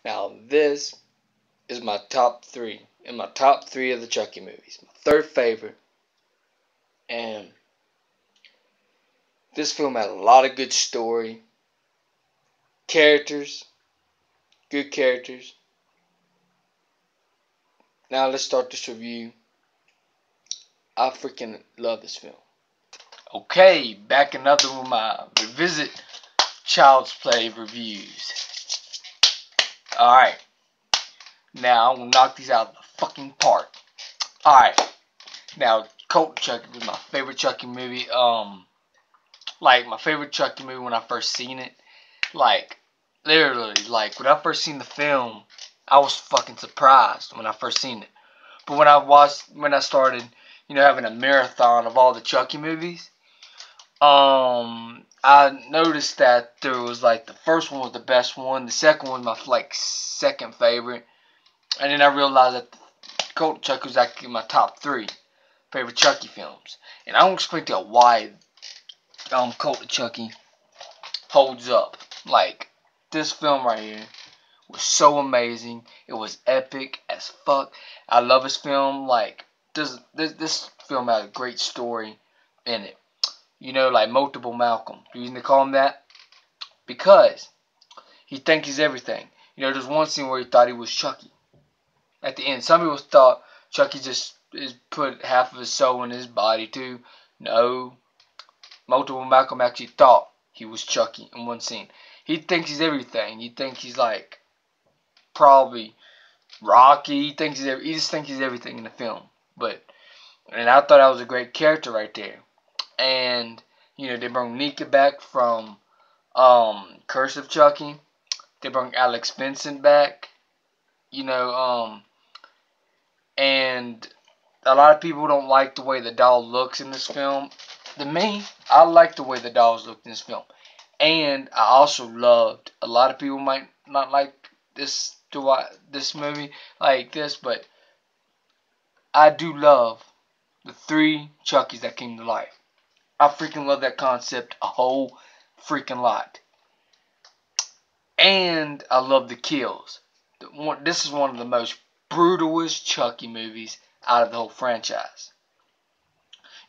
Now this is my top three. In my top three of the Chucky movies. My third favorite. And this film had a lot of good story. Characters. Good characters. Now let's start this review. I freaking love this film. Okay, back another one of my revisit Child's Play reviews. Alright. Now I'm gonna knock these out of the fucking park. Alright. Now Cult Chucky was my favorite Chucky movie. Like my favorite Chucky movie when I first seen it. Like literally, like when I first seen the film, I was fucking surprised when I first seen it. But when I started, having a marathon of all the Chucky movies, I noticed that there was like the first one was the best one, the second one was my second favorite, and then I realized that Cult Chucky was actually my top three favorite Chucky films. And I won't explain to you why Cult of Chucky holds up. Like this film right here was so amazing. It was epic as fuck. I love this film. Like this film has a great story in it. Like Multiple Malcolm. The reason they call him that, because he thinks he's everything. There's one scene where he thought he was Chucky. At the end, some people thought Chucky just put half of his soul in his body too. No, Multiple Malcolm actually thought he was Chucky in one scene. He thinks he's everything. He thinks he's like probably Rocky. He just thinks he's everything in the film. And I thought that was a great character right there. And they brought Nika back from Curse of Chucky. They brought Alex Vincent back. And a lot of people don't like the way the doll looks in this film. To me, I like the way the dolls looked in this film. And I also loved, a lot of people might not like this movie like this, but I do love the 3 Chuckies that came to life. I freaking love that concept a whole freaking lot. And I love the kills. This is one of the most brutalest Chucky movies out of the whole franchise.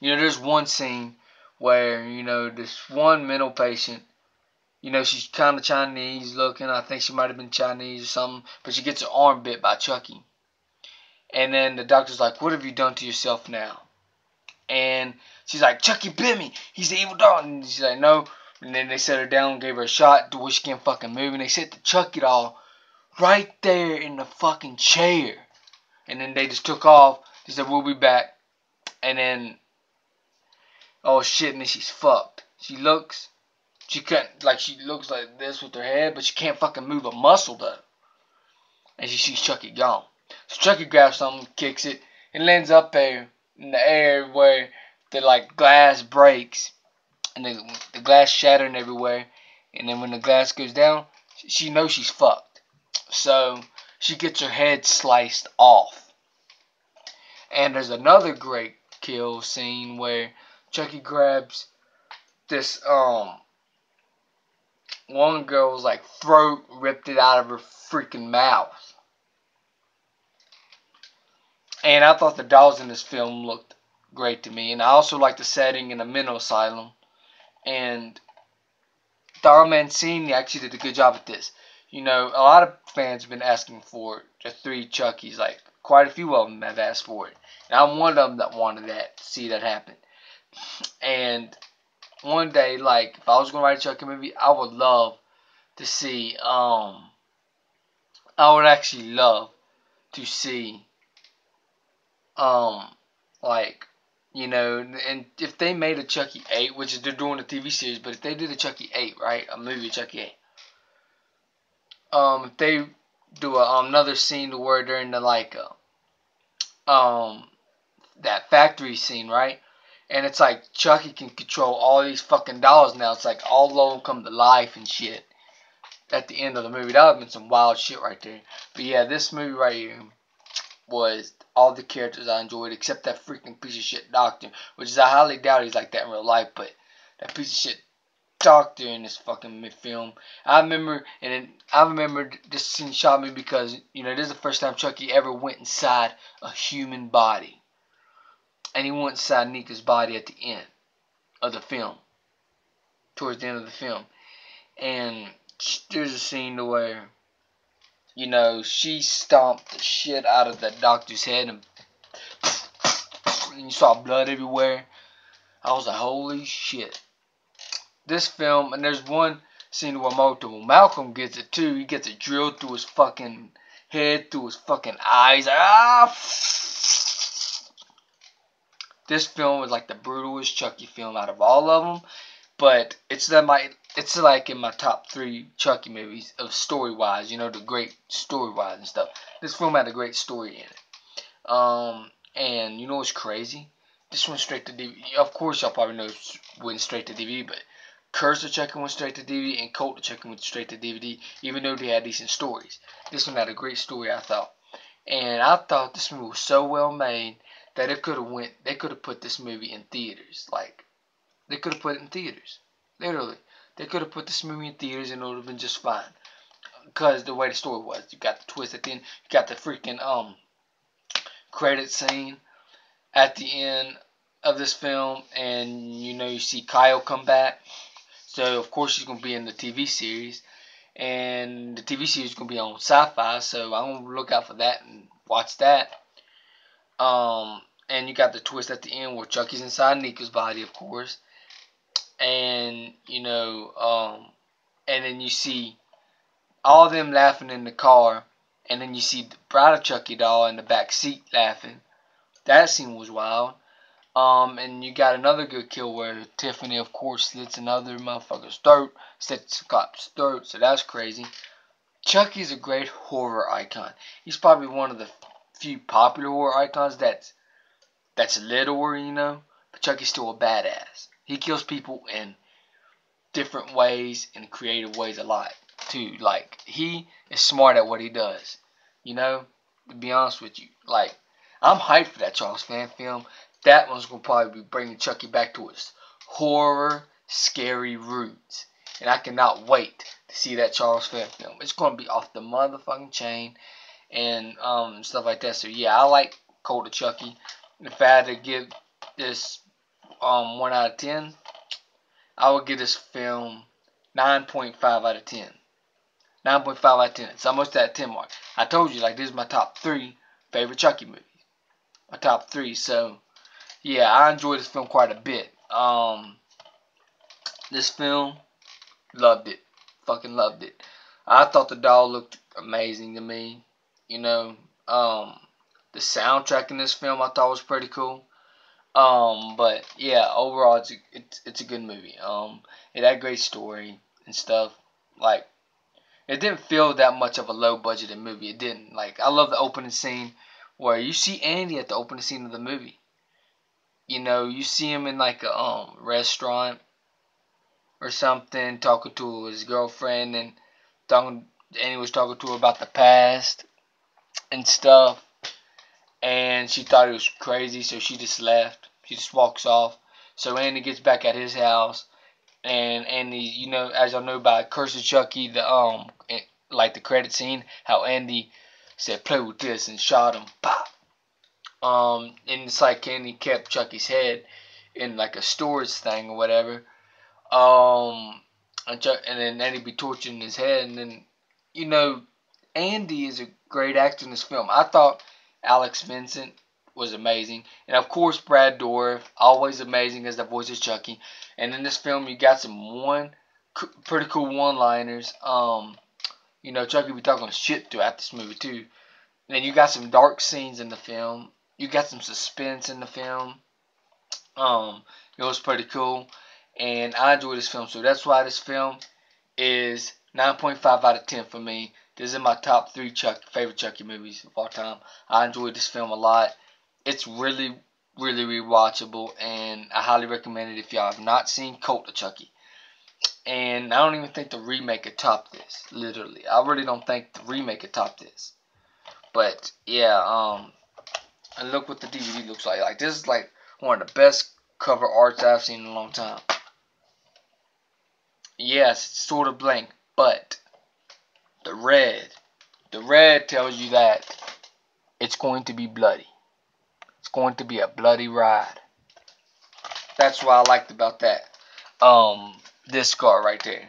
There's one scene where, this one mental patient, she's kind of Chinese looking. I think she might have been Chinese or something. But she gets her arm bit by Chucky. And then the doctor's like, what have you done to yourself now? And she's like, Chucky bit me. He's the evil dog. And she's like, no. And then they set her down and gave her a shot to where she can't fucking move. And they set the Chucky doll right there in the fucking chair. And then they just took off. They said, we'll be back. And then, oh shit, and then she's fucked. She looks like this with her head, but she can't fucking move a muscle though. And she sees Chucky gone. So Chucky grabs something, kicks it, and lands up there in the air where the glass breaks and the glass shattering everywhere. And then when the glass goes down, she knows she's fucked. So she gets her head sliced off. And there's another great kill scene where Chucky grabs this one girl's throat, ripped it out of her freaking mouth. And I thought the dolls in this film looked great to me. And I also like the setting in a mental asylum. And Dara Mancini actually did a good job at this. A lot of fans have been asking for the 3 Chuckies. Quite a few of them have asked for it. And I'm one of them that wanted to see that happen. And one day, if I was going to write a Chucky movie, I would love to see, I would actually love to see, and if they made a Chucky 8, which is they're doing a TV series, but if they did a Chucky 8, right, a movie Chucky 8, if they do another scene to where they're in the that factory scene, right, and it's Chucky can control all these fucking dolls now. It's all of them come to life and shit at the end of the movie. That would have been some wild shit right there. But yeah, this movie right here was all the characters I enjoyed, except that freaking piece of shit doctor, which is I highly doubt he's like that in real life, but that piece of shit doctor in this fucking film. I remember this scene shocked me because, you know, this is the first time Chucky ever went inside a human body. And he went inside Nika's body at the end of the film. Towards the end of the film. And there's a scene where, you know, she stomped the shit out of the doctor's head and you saw blood everywhere. I was like, holy shit. This film, and there's one scene where Malcolm gets it too. He gets it drilled through his fucking head, through his fucking eyes. Like, this film is like the brutalest Chucky film out of all of them. But it's like in my top 3 Chucky movies of story-wise. You know, the great story-wise and stuff. This film had a great story in it. And you know what's crazy? This went straight to DVD. Of course, y'all probably know it went straight to DVD, but Curse of Chucky went straight to DVD, and Cult of Chucky went straight to DVD, even though they had decent stories. This one had a great story, I thought. And I thought this movie was so well made that they could have put this movie in theaters. Like, they could have put it in theaters. Literally. They could have put this movie in theaters and it would have been just fine. Because the way the story was. You got the twist at the end. You got the freaking credit scene at the end of this film. And, you know, you see Kyle come back. So, of course, she's going to be in the TV series. And the TV series is going to be on Sci-Fi. So, I'm going to look out for that and watch that. And you got the twist at the end where Chucky's inside Nika's body, of course. And, you know, and then you see all of them laughing in the car. And then you see the Bride of Chucky doll in the back seat laughing. That scene was wild. And you got another good kill where Tiffany, of course, slits another motherfucker's throat. Slits the cop's throat. So that's crazy. Chucky's a great horror icon. He's probably one of the few popular horror icons that's littler, you know. But Chucky's still a badass. He kills people in different ways and creative ways a lot, too. Like, he is smart at what he does. You know, to be honest with you. Like, I'm hyped for that Charles Fan film. That one's going to probably be bringing Chucky back to his horror, scary roots. And I cannot wait to see that Charles Fan film. It's going to be off the motherfucking chain and stuff like that. So, yeah, I like Cult of Chucky. If I had to give this 1 out of 10, I would give this film 9.5 out of 10. 9.5 out of 10. It's almost that 10 mark. I told you, like, this is my top 3 favorite Chucky movies. My top 3. So, yeah, I enjoyed this film quite a bit. This film, loved it. Fucking loved it. I thought the doll looked amazing to me. You know, the soundtrack in this film I thought was pretty cool. But yeah, overall it's a good movie. It had a great story and stuff. Like, it didn't feel that much of a low budgeted movie. It didn't. Like, I love the opening scene where you see Andy at the opening scene of the movie. You know, you see him in like a restaurant or something, talking to his girlfriend, and Andy was talking to her about the past and stuff. And she thought it was crazy, so she just left. She just walks off. So Andy gets back at his house, and Andy, you know, as y'all know by Curse of Chucky, like the credit scene, how Andy said play with this and shot him, pop. And it's like Andy kept Chucky's head in like a storage thing or whatever. And then Andy be torturing his head, and then, you know, Andy is a great actor in this film. I thought Alex Vincent was amazing. And of course, Brad Dourif, always amazing as the voice of Chucky. And in this film, you got some pretty cool one-liners. You know, Chucky be talking shit throughout this movie, too. And you got some dark scenes in the film. You got some suspense in the film. It was pretty cool. And I enjoyed this film. So that's why this film is 9.5 out of 10 for me. This is my top 3 favorite Chucky movies of all time. I enjoyed this film a lot. It's really, really rewatchable, and I highly recommend it if y'all have not seen Cult of Chucky. And I don't even think the remake could top this, literally. I really don't think the remake could top this. But, yeah, and look what the DVD looks like. Like, this is, like, one of the best cover arts I've seen in a long time. Yes, it's sort of blank, but the red tells you that it's going to be bloody. It's going to be a bloody ride. That's what I liked about that. This scar right there.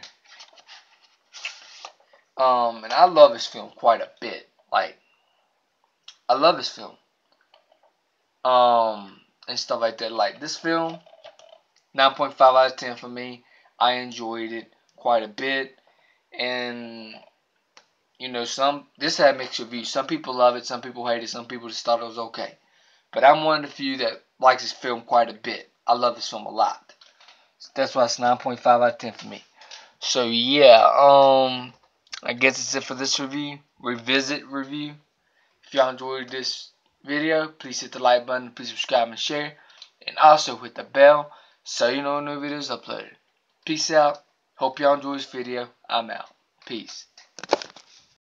And I love this film quite a bit. Like, I love this film. And stuff like that. Like, this film, 9.5 out of 10 for me. I enjoyed it quite a bit. And, you know, this had mixed reviews. Some people love it, some people hate it, some people just thought it was okay. But I'm one of the few that likes this film quite a bit. I love this film a lot. That's why it's 9.5 out of 10 for me. So yeah, I guess that's it for this review. Revisit review. If y'all enjoyed this video, please hit the like button, please subscribe and share. And also hit the bell so you know when new videos uploaded. Peace out. Hope y'all enjoy this video. I'm out. Peace.